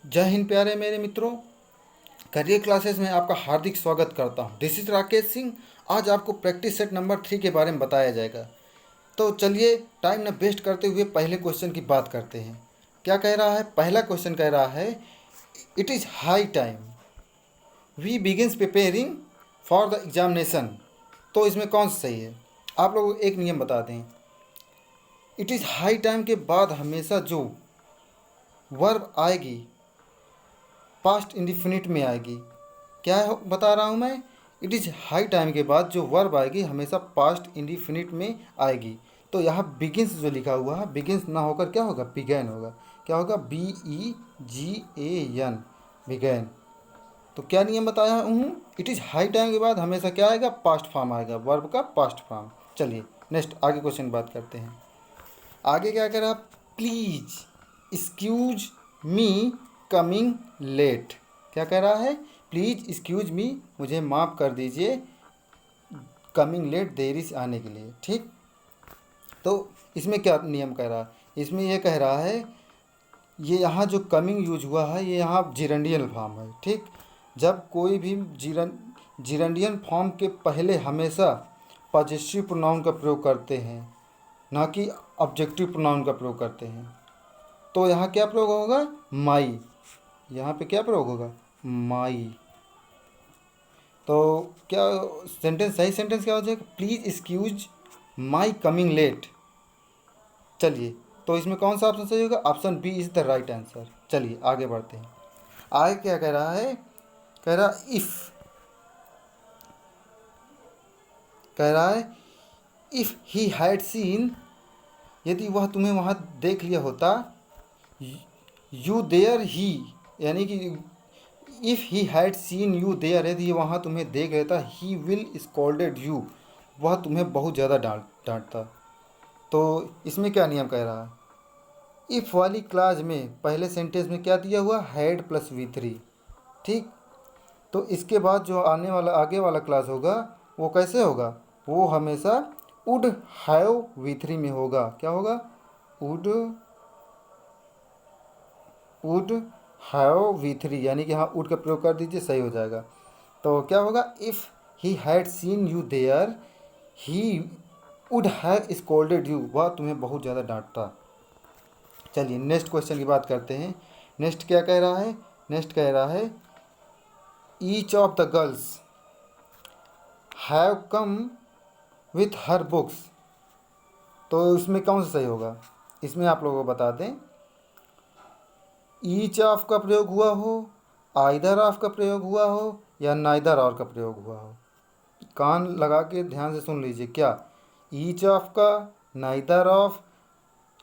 जय हिंद प्यारे मेरे मित्रों। करियर क्लासेस में आपका हार्दिक स्वागत करता हूं। This is Rakesh Singh. आज आपको प्रैक्टिस सेट नंबर 3 के बारे में बताया जाएगा। तो चलिए टाइम न वेस्ट करते हुए पहले क्वेश्चन की बात करते हैं। क्या कह रहा है? पहला क्वेश्चन कह रहा है it is high time we begins preparing for the examination. तो इसमें कौन सा सही है? आप लोग एक नियम बता दें। इट इज़ हाई टाइम के बाद हमेशा जो वर्ब आएगी पास्ट इंडिफिनिट में आएगी। क्या बता रहा हूँ मैं? इट इज़ हाई टाइम के बाद जो वर्ब आएगी हमेशा पास्ट इंडिफिनिट में आएगी। तो यहाँ बिगिंस जो लिखा हुआ है, बिगिंस ना होकर क्या होगा? बिगैन होगा। क्या होगा? BEGAN, began. तो क्या नियम बताया हूँ? इट इज़ हाई टाइम के बाद हमेशा क्या आएगा? पास्ट फॉर्म आएगा, वर्ब का पास्ट फॉर्म। चलिए नेक्स्ट आगे क्वेश्चन बात करते हैं। आगे क्या कह रहा? Please excuse me coming late. क्या कह रहा है? प्लीज़ एक्सक्यूज मी, मुझे माफ़ कर दीजिए कमिंग लेट, देरी से आने के लिए। ठीक, तो इसमें क्या नियम कह रहा है? इसमें यह कह रहा है ये यहाँ जो कमिंग यूज हुआ है ये यहाँ जिरेंडियल फॉर्म है। ठीक, जब कोई भी जिरेंडियल फॉर्म के पहले हमेशा पॉजिटिव प्रोनाउन का प्रयोग करते हैं, ना कि ऑब्जेक्टिव प्रोनाउन का प्रयोग करते हैं। तो यहाँ क्या प्रयोग होगा? माई। यहाँ पे क्या प्रयोग होगा? माई। तो क्या सेंटेंस, सही सेंटेंस क्या हो जाएगा? Please excuse my coming late. चलिए, तो इसमें कौन सा ऑप्शन सही होगा? Option B is the right answer. चलिए आगे बढ़ते हैं। आगे क्या कह रहा है? कह रहा है इफ़ ही हैड सीन, यदि वह तुम्हें वहाँ देख लिया होता। यू देयर ही, यानी कि if he had seen you there, यदि वहाँ तुम्हें देख लेता, ही विल स्कॉल्डेड यू, वह तुम्हें बहुत ज़्यादा डांटता। तो इसमें क्या नियम कह रहा है? इफ़ वाली क्लास में पहले सेंटेंस में क्या दिया हुआ? Had plus V3। ठीक, तो इसके बाद जो आने वाला आगे वाला क्लास होगा वो कैसे होगा? वो हमेशा वुड हैव V3 में होगा। क्या होगा? वुड हैव V3, यानी कि यहाँ वुड का प्रयोग कर दीजिए, सही हो जाएगा। तो क्या होगा? If he had seen you there, he would have scolded you, वह तुम्हें बहुत ज़्यादा डांटता। चलिए नेक्स्ट क्वेश्चन की बात करते हैं। नेक्स्ट क्या कह रहा है? नेक्स्ट कह रहा है each of the girls have come with her books. तो इसमें कौन सा सही होगा? इसमें आप लोगों को बता दें, ईच ऑफ का प्रयोग हुआ हो, आइदर ऑफ का प्रयोग हुआ हो, या नाइदर और का प्रयोग हुआ हो। कान लगा के ध्यान से सुन लीजिए। क्या ईच ऑफ का, नाइदर ऑफ,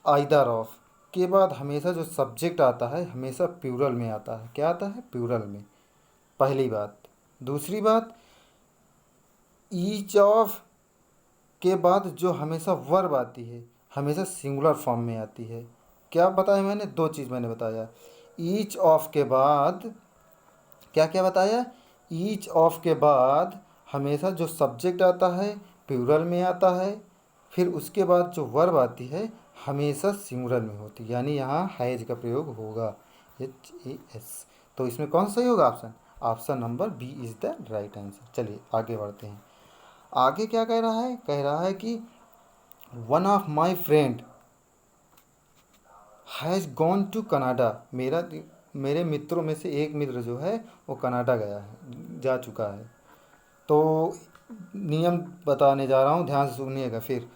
आइदर ऑफ के बाद हमेशा जो सब्जेक्ट आता है हमेशा प्लूरल में आता है। क्या आता है? प्लूरल में। पहली बात। दूसरी बात, ईच ऑफ के बाद जो हमेशा वर्ब आती है हमेशा सिंगुलर फॉर्म में आती है। क्या बताया मैंने? दो चीज़ मैंने बताया। ईच ऑफ के बाद क्या क्या बताया? ईच ऑफ के बाद हमेशा जो सब्जेक्ट आता है प्लूरल में आता है, फिर उसके बाद जो वर्ब आती है हमेशा सिंगुलर में होती है, यानी यहाँ हैज का प्रयोग होगा, HAS। तो इसमें कौन सा सही होगा? Option option number B is the right answer. चलिए आगे बढ़ते हैं। आगे क्या कह रहा है? कह रहा है कि one of my friend has gone to Canada. मेरे मित्रों में से एक मित्र जो है वो कनाडा गया है, जा चुका है। तो नियम बताने जा रहा हूँ, ध्यान से सुनिएगा। फिर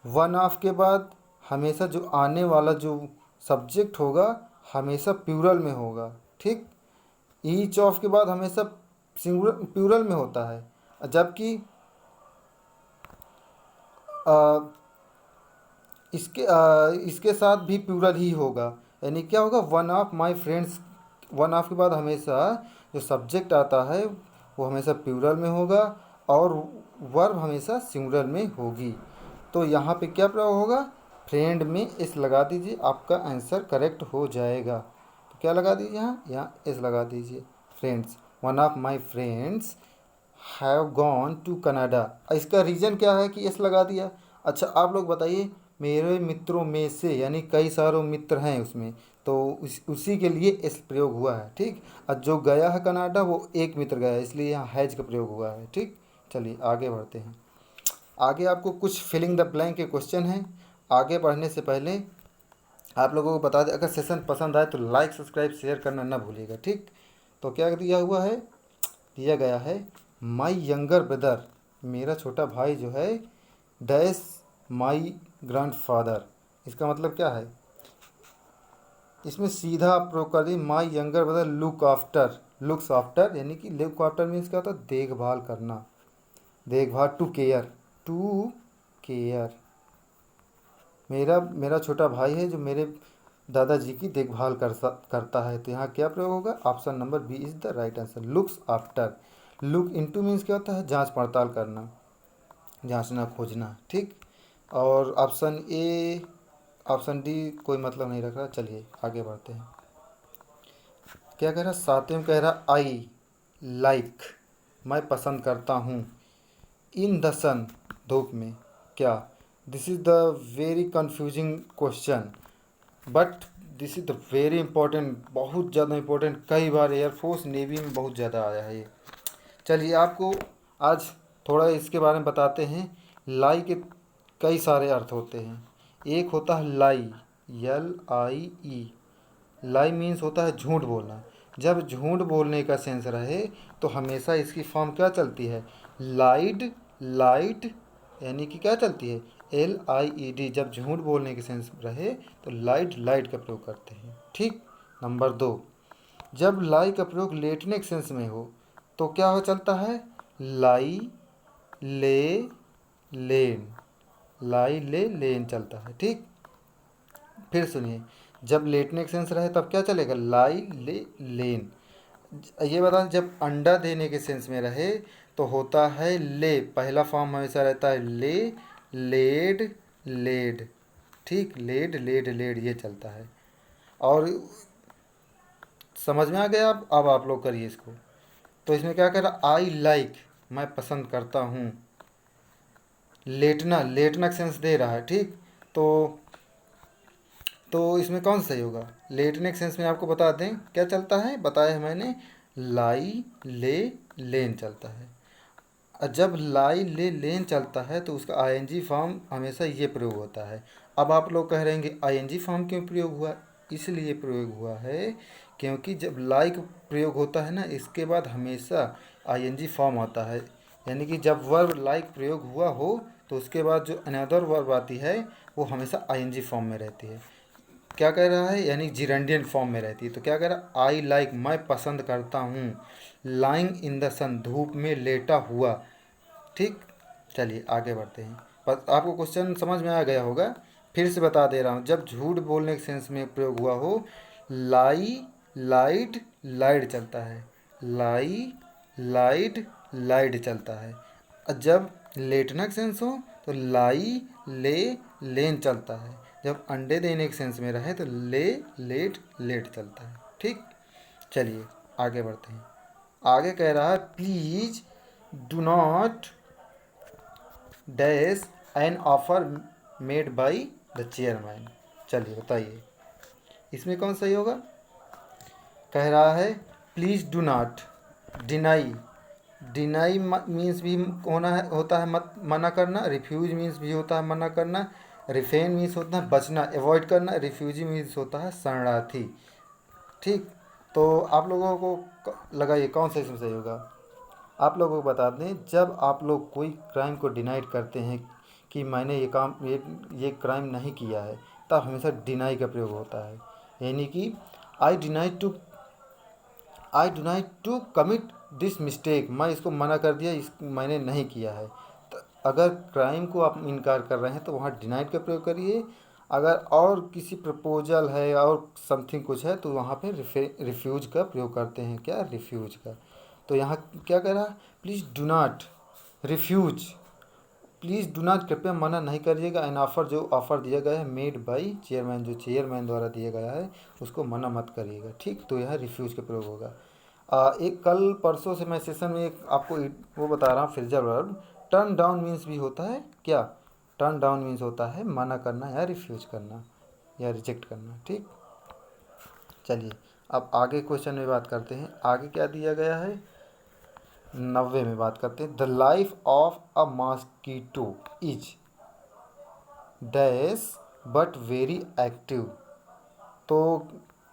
वन ऑफ के बाद हमेशा जो आने वाला जो सब्जेक्ट होगा हमेशा प्लूरल में होगा। ठीक, ईच ऑफ के बाद हमेशा सिंगुलर प्लूरल में होता है, जबकि इसके साथ भी प्लूरल ही होगा। यानी क्या होगा? One of my friends, one of के बाद हमेशा जो सब्जेक्ट आता है वो हमेशा प्लूरल में होगा और वर्ब हमेशा सिंगुलर में होगी। तो यहाँ पे क्या प्रयोग होगा? फ्रेंड में एस लगा दीजिए, आपका आंसर करेक्ट हो जाएगा। तो क्या लगा दीजिए? यहाँ एस लगा दीजिए। Friends, one of my friends have gone to Canada. इसका रीज़न क्या है कि एस लगा दिया? अच्छा आप लोग बताइए, मेरे मित्रों में से, यानी कई सारों मित्र हैं उसमें, तो उसी के लिए इस प्रयोग हुआ है, ठीक। और जो गया है कनाडा वो एक मित्र गया है, इसलिए यहाँ हैज का प्रयोग हुआ है, ठीक। चलिए आगे बढ़ते हैं। आगे आपको कुछ फिलिंग द ब्लैंक के क्वेश्चन हैं। आगे बढ़ने से पहले आप लोगों को बता दें, अगर सेशन पसंद आए तो लाइक सब्सक्राइब शेयर करना ना भूलिएगा, ठीक। तो क्या दिया हुआ है, दिया गया है माई यंगर ब्रदर, मेरा छोटा भाई जो है, डैश माई ग्रैंडफादर। इसका मतलब क्या है, इसमें सीधा आप प्रयोग कर दी, my younger brother looks after, यानी कि लुक आफ्टर मीन्स क्या होता है, देखभाल करना, देखभाल, टू केयर। मेरा मेरा छोटा भाई है जो मेरे दादाजी की देखभाल करता है। तो यहाँ क्या प्रयोग होगा, option number B is the right answer, looks after. Look into means क्या होता है, जांच पड़ताल करना, जांचना खोजना, ठीक। और ऑप्शन ए ऑप्शन डी कोई मतलब नहीं रख रहा। चलिए आगे बढ़ते हैं। क्या कह रहा, सातवें में कह रहा आई लाइक, मैं पसंद करता हूँ, इन द सन, धूप में, क्या। This is the very confusing question, but this is the very important, बहुत ज़्यादा इंपॉर्टेंट, कई बार एयरफोर्स नेवी में बहुत ज़्यादा आया है ये। चलिए आपको आज थोड़ा इसके बारे में बताते हैं। लाई के कई सारे अर्थ होते हैं। एक होता है लाई, LIE, लाई मीन्स होता है झूठ बोलना। जब झूठ बोलने का सेंस रहे तो हमेशा इसकी फॉर्म क्या चलती है, लाइड, लाइट, यानी कि क्या चलती है, LIED। जब झूठ बोलने के सेंस रहे तो लाइट, लाइट का प्रयोग करते हैं, ठीक। नंबर 2, जब लाई का प्रयोग लेटने के सेंस में हो तो क्या हो चलता है, लाई, ले, लेन, लाई, ले, लेन चलता है, ठीक। फिर सुनिए, जब लेटने के सेंस रहे तब क्या चलेगा, लाई, ले, लेन। ये बता, जब अंडा देने के सेंस में रहे तो होता है ले, पहला फॉर्म हमेशा रहता है ले, लेड, लेड, ठीक, लेड, लेड, लेड, ये चलता है। और समझ में आ गया, अब आप लोग करिए इसको। तो इसमें क्या कह रहा, आई लाइक, मैं पसंद करता हूँ, लेटना, लेटना का सेंस दे रहा है, ठीक। तो इसमें कौन सा सही होगा, लेटने के सेंस में आपको बता दें क्या चलता है, बताया है मैंने, लाई, ले, लेन चलता है। और जब लाई, ले, लेन चलता है तो उसका आईएनजी फॉर्म हमेशा ये प्रयोग होता है। अब आप लोग कह रहेंगे आईएनजी फॉर्म क्यों प्रयोग हुआ, इसलिए प्रयोग हुआ है क्योंकि जब लाई का प्रयोग होता है ना, इसके बाद हमेशा आईएनजी फॉर्म आता है। यानी कि जब वर्ब लाइक प्रयोग हुआ हो तो उसके बाद जो अनदर वर्ब आती है वो हमेशा आईएनजी फॉर्म में रहती है। क्या कह रहा है, यानी जिरेंडियन फॉर्म में रहती है। तो क्या कह रहा है, आई लाइक, मैं पसंद करता हूँ, लाइंग इन द सन, धूप में लेटा हुआ, ठीक। चलिए आगे बढ़ते हैं। बस आपको क्वेश्चन समझ में आ गया होगा, फिर से बता दे रहा हूँ। जब झूठ बोलने के सेंस में प्रयोग हुआ हो, लाई, लाइट, लाइट चलता है, लाई, लाइट, लाइट चलता है। और जब लेटना के सेंस हो तो लाई, ले, लेन चलता है। जब अंडे देने के सेंस में रहे तो ले, लेट, लेट चलता है, ठीक। चलिए आगे बढ़ते हैं। आगे कह रहा है, please do not dash an offer made by the chairman. चलिए बताइए इसमें कौन सही होगा। कह रहा है please do not, deny, deny means भी होना है, होता है मत, मना करना। रिफ्यूज मीन्स भी होता है मना करना। रिफेन मीन्स होता है बचना, अवॉइड करना। रिफ्यूजी मीन्स होता है शरणार्थी, ठीक। तो आप लोगों को लगाइए कौन सा इसमें सही होगा। आप लोगों को बता दें, जब आप लोग कोई क्राइम को डिनाइड करते हैं कि मैंने ये काम, ये क्राइम नहीं किया है, तब हमेशा डिनाई का प्रयोग होता है। यानी कि I deny to, I deny to commit this mistake, मैं इसको मना कर दिया, इस मैंने नहीं किया है। तो अगर क्राइम को आप इनकार कर रहे हैं तो वहाँ डिनाइड का प्रयोग करिए। अगर और किसी प्रपोजल है और समथिंग कुछ है तो वहाँ पे रिफ्यूज का प्रयोग करते हैं, क्या, रिफ्यूज का। तो यहाँ क्या कह रहा है, please do not refuse, please do not, कृपया मना नहीं करिएगा, एन ऑफ़र, जो ऑफ़र दिया गया है, मेड बाई चेयरमैन, जो चेयरमैन द्वारा दिया गया है उसको मना मत करिएगा, ठीक। तो यह रिफ्यूज़ का प्रयोग होगा। एक कल परसों से मैं सेशन में एक आपको वो बता रहा हूँ, phrasal verb turn down means भी होता है, क्या, टर्न डाउन मीन्स होता है मना करना या रिफ्यूज़ करना या रिजेक्ट करना, ठीक। चलिए अब आगे क्वेश्चन में बात करते हैं। आगे क्या दिया गया है, 90 में बात करते हैं। The life of a mosquito is dash but very active. तो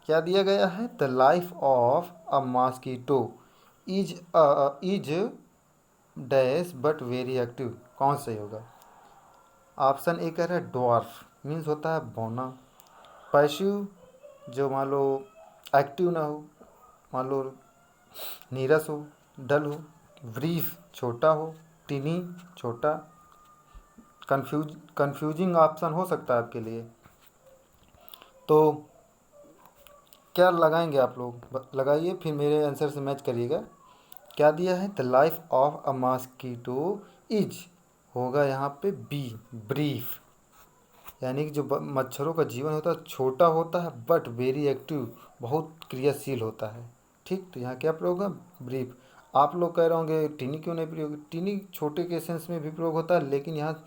क्या दिया गया है, the life of a mosquito is dash but very active. कौन सही होगा? ऑप्शन ए कह रहा है ड्वार्फ मीन्स होता है बौना। पैसिव जो मान लो एक्टिव ना हो, मान लो नीरस हो, डल हो। ब्रीफ छोटा हो, टिनी छोटा। कंफ्यूजिंग ऑप्शन हो सकता है आपके लिए। तो क्या लगाएंगे आप लोग, लगाइए फिर मेरे आंसर से मैच करिएगा। क्या दिया है, the life of a mosquito is होगा यहाँ पे बी ब्रीफ, यानी कि जो मच्छरों का जीवन होता है छोटा होता है बट वेरी एक्टिव, बहुत क्रियाशील होता है। ठीक, तो यहाँ क्या प्रयोग है, ब्रीफ। आप लोग कह रहे होंगे टीनी क्यों नहीं प्रयोग, टीनी छोटे के सेंस में भी प्रयोग होता है, लेकिन यहाँ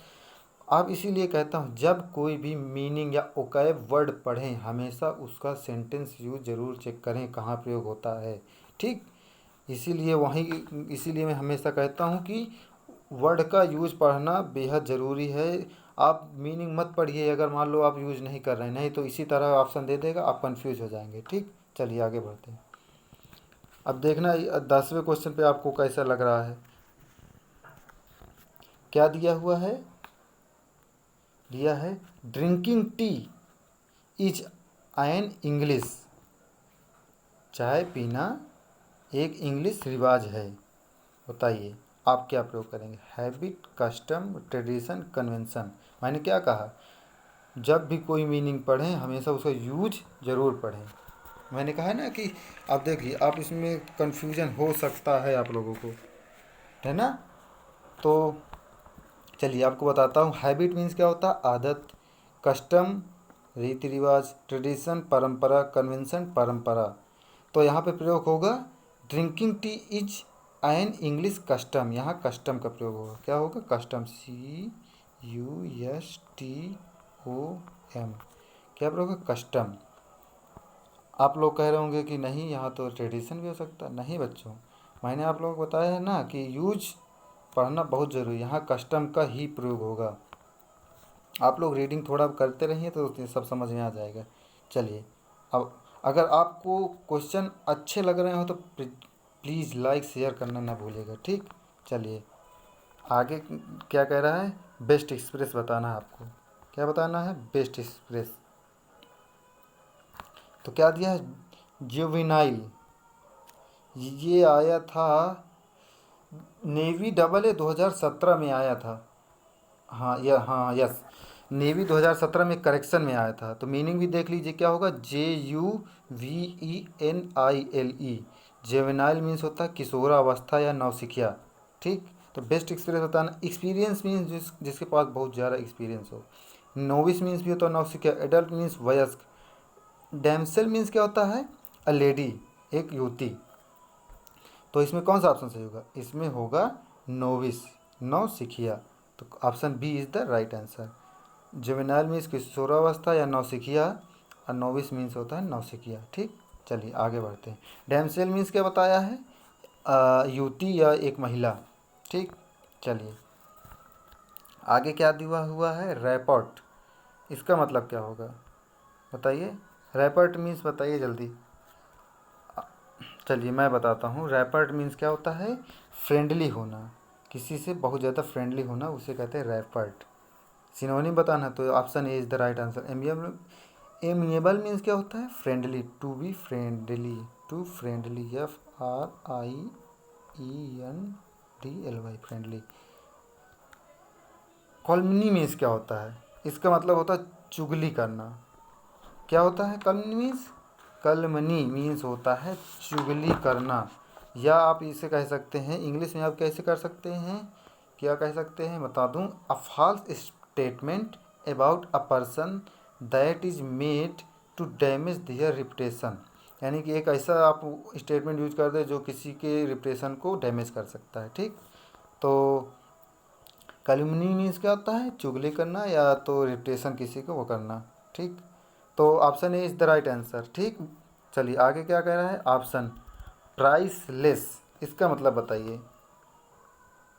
आप इसीलिए कहता हूँ जब कोई भी मीनिंग या ओकैब वर्ड पढ़ें हमेशा उसका सेंटेंस यूज जरूर चेक करें कहाँ प्रयोग होता है। ठीक, इसीलिए इसीलिए मैं हमेशा कहता हूँ कि वर्ड का यूज पढ़ना बेहद ज़रूरी है। आप मीनिंग मत पढ़िए अगर मान लो आप यूज नहीं कर रहे हैं, नहीं तो इसी तरह ऑप्शन दे देगा, आप कंफ्यूज हो जाएंगे। ठीक, चलिए आगे बढ़ते हैं। अब देखना 10वें क्वेश्चन पे आपको कैसा लग रहा है। क्या दिया हुआ है, दिया है drinking tea is an English. चाय पीना एक इंग्लिश रिवाज है। बताइए आप क्या प्रयोग करेंगे, हैबिट, कस्टम, ट्रेडिशन, कन्वेंशन। मैंने क्या कहा, जब भी कोई मीनिंग पढ़ें हमेशा उसका यूज ज़रूर पढ़ें। मैंने कहा ना कि आप देखिए आप इसमें कन्फ्यूजन हो सकता है आप लोगों को, है ना। तो चलिए आपको बताता हूँ। हैबिट मीन्स क्या होता है, आदत। कस्टम रीति रिवाज, ट्रेडिशन परंपरा, कन्वेंशन परंपरा। तो यहाँ पे प्रयोग होगा drinking tea is an English custom. यहाँ कस्टम का प्रयोग होगा, क्या होगा, कस्टम, CUSTOM। क्या प्रयोग है, कस्टम। आप लोग कह रहे होंगे कि नहीं यहाँ तो ट्रेडिशन भी हो सकता है। नहीं बच्चों, मैंने आप लोगों को बताया है ना कि यूज पढ़ना बहुत ज़रूरी है, यहाँ कस्टम का ही प्रयोग होगा। आप लोग रीडिंग थोड़ा करते रहिए तो सब समझ में आ जाएगा। चलिए अब अगर आपको क्वेश्चन अच्छे लग रहे हो तो प्लीज़ लाइक शेयर करना ना भूलिएगा। ठीक, चलिए आगे क्या कह रहा है, बेस्ट एक्सप्रेस बताना है आपको। क्या बताना है, बेस्ट एक्सप्रेस। तो क्या दिया है, जुवेनाइल। ये आया था नेवी डबल ए 2017 में आया था। हाँ हाँ यस, नेवी 2017 में करेक्शन में आया था। तो मीनिंग भी देख लीजिए क्या होगा, JUVENILE। जेवेनाइल मीन्स होता है किशोरावस्था या नौसिखिया। ठीक, तो बेस्ट एक्सपीरियंस होता है ना, एक्सपीरियंस मीन्स जिसके पास बहुत ज़्यादा एक्सपीरियंस हो। नोविस मीन्स भी होता है नौसिखिया। एडल्ट मीन्स वयस्क। डैमसेल मीन्स क्या होता है, अ लेडी, एक युवती। तो इसमें कौन सा ऑप्शन सही होगा, इसमें होगा नोविस, नौसिखिया। तो option B is the right answer. Juvenile means किशोरावस्था या नौसिखिया, और नोविस मीन्स होता है नौसिखिया। ठीक, चलिए आगे बढ़ते हैं। डैमसेल मीन्स क्या बताया है, युवती या एक महिला। ठीक, चलिए आगे क्या दिया हुआ है, रैपर्ट। इसका मतलब क्या होगा बताइए, रैपर्ट मीन्स बताइए जल्दी। चलिए मैं बताता हूँ। रैपर्ट मीन्स क्या होता है, फ्रेंडली होना, किसी से बहुत ज़्यादा फ्रेंडली होना, उसे कहते हैं रैपर्ट। सिनोनिम बताना तो option A is the right answer. Amiable, amiable means क्या होता है, friendly, to be friendly, to friendly, FRIENDLY, friendly. Calumny means क्या होता है, इसका मतलब होता है चुगली करना। क्या होता है कॉल्मनी मीन्स, कलमनी मीन्स होता है चुगली करना। या आप इसे कह सकते हैं इंग्लिश में, आप कैसे कर सकते हैं, क्या कह सकते हैं बता दूं, a false statement about a person that is made to damage their reputation. यानी कि एक ऐसा आप स्टेटमेंट यूज कर दे जो किसी के रिपुटेशन को डैमेज कर सकता है। ठीक, तो कैलुमनी मीन्स क्या होता है, चुगली करना या तो रिपुटेशन किसी को वो करना। ठीक, तो option A is the right answer. ठीक, चलिए आगे क्या कह रहा है, ऑप्शन प्राइसलेस, इसका मतलब बताइए।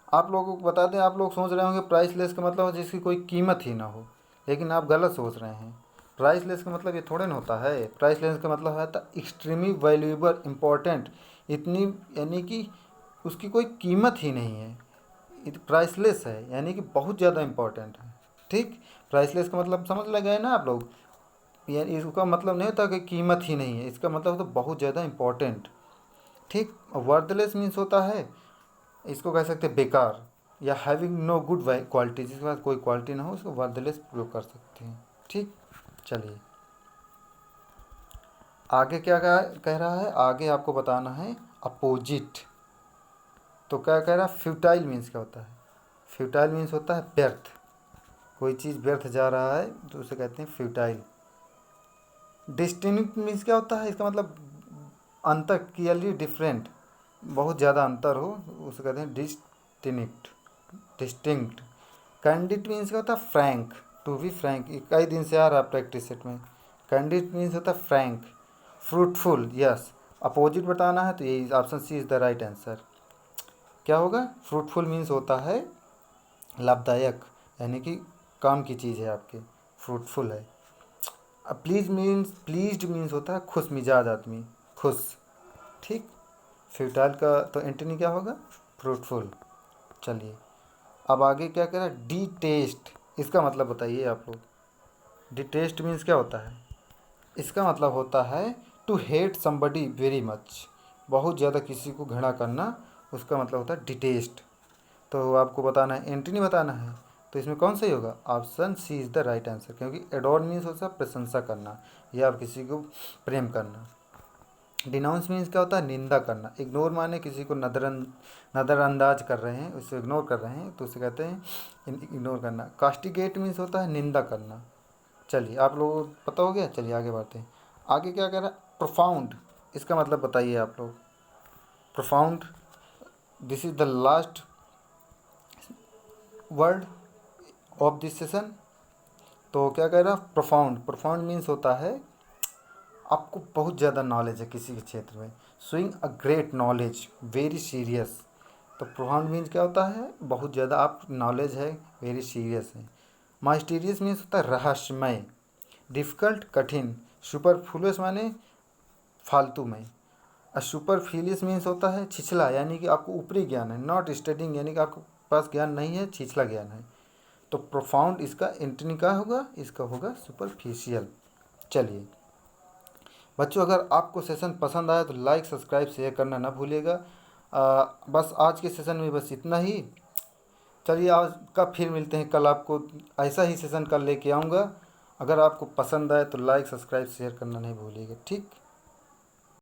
आप लोगों को बता दें, आप लोग सोच रहे होंगे प्राइसलेस का मतलब जिसकी कोई कीमत ही ना हो, लेकिन आप गलत सोच रहे हैं। प्राइसलेस का मतलब ये थोड़े ना होता है। प्राइसलेस का मतलब है एक्सट्रीमली वैल्यूएबल, इम्पोर्टेंट, इतनी, यानी कि उसकी कोई कीमत ही नहीं है। प्राइसलेस है यानी कि बहुत ज़्यादा इम्पोर्टेंट है। ठीक, प्राइसलेस का मतलब समझ लग गए ना आप लोग। यानी इसका मतलब नहीं होता कि कीमत ही नहीं है, इसका मतलब होता बहुत ज़्यादा इम्पोर्टेंट। ठीक, वर्थलेस मीन्स होता है, इसको कह सकते हैं बेकार, या हैविंग नो गुड क्वालिटी, जिसके पास कोई क्वालिटी ना हो उसको वर्थलेस प्रयोग कर सकते हैं। ठीक, चलिए आगे क्या कह रहा है, आगे आपको बताना है अपोजिट। तो क्या कह रहा है, फ्यूटाइल मीन्स क्या होता है, फ्यूटाइल मीन्स होता है व्यर्थ, कोई चीज़ व्यर्थ जा रहा है तो उसे कहते हैं फ्यूटाइल। डिस्टिंक्ट मीन्स क्या होता है, इसका मतलब अंतर, क्लियरली डिफरेंट, बहुत ज़्यादा अंतर हो, उसे कहते हैं डिस्टिंक्ट, डिस्टिंक्ट। कैंडिड मीन्स क्या होता है, फ्रैंक, टू बी फ्रैंक, कई दिन से आ रहा है प्रैक्टिस सेट में। कैंडिड मीन्स होता है फ्रैंक। फ्रूटफुल, यस, अपोजिट बताना है तो यही option C is the right answer. क्या होगा, फ्रूटफुल मीन्स होता है लाभदायक, यानी कि काम की चीज़ है आपके, फ्रूटफुल है। अब प्लीज्ड मीन्स होता है खुश मिजाज आदमी, खुश। ठीक, फ्यूटाइल का तो एंटनी क्या होगा, फ्रूटफुल। चलिए अब आगे क्या करें, डी टेस्ट, इसका मतलब बताइए आप लोग। डिटेस्ट मीन्स क्या होता है, इसका मतलब होता है to hate somebody very much, बहुत ज़्यादा किसी को घृणा करना, उसका मतलब होता है डिटेस्ट। तो आपको बताना है, एंटनी बताना है, तो इसमें कौन सही होगा, option C is the right answer, क्योंकि एडोर मीन्स होता है प्रशंसा करना या आप किसी को प्रेम करना। डिनाउंस मीन्स क्या होता है, निंदा करना। इग्नोर माने किसी को नज़रअंदाज कर रहे हैं, उससे इग्नोर कर रहे हैं तो उसे कहते हैं इग्नोर करना। कास्टिगेट मीन्स होता है निंदा करना। चलिए आप लोगों को पता हो गया, चलिए आगे बढ़ते हैं। आगे क्या कह रहा है, प्रोफाउंड, इसका मतलब बताइए आप लोग। Profound, this is the last word of this session. तो क्या कह रहा है, प्रोफाउंड, प्रोफाउंड मीन्स होता है आपको बहुत ज़्यादा नॉलेज है किसी के क्षेत्र में, showing a great knowledge, very serious. तो प्रोफाउंड मीन्स क्या होता है, बहुत ज़्यादा आप नॉलेज है, वेरी सीरियस है। माइस्टीरियस मीन्स होता है रहस्यमय, डिफ़िकल्ट कठिन। सुपरफ्लुअस माने फालतू में। सुपरफिलियस मीन्स होता है छिछला, यानी कि आपको ऊपरी ज्ञान है, नॉट स्टडिंग, यानी कि आपके पास ज्ञान नहीं है, छिछला ज्ञान है। तो प्रोफाउंड इसका एंटनी क्या होगा, इसका होगा सुपरफिशियल। चलिए बच्चों, अगर आपको सेशन पसंद आया तो लाइक सब्सक्राइब शेयर करना ना भूलिएगा। बस आज के सेशन में बस इतना ही। चलिए आज कब फिर मिलते हैं, कल आपको ऐसा ही सेशन कल लेके आऊँगा। अगर आपको पसंद आए तो लाइक सब्सक्राइब शेयर करना नहीं भूलिएगा। ठीक।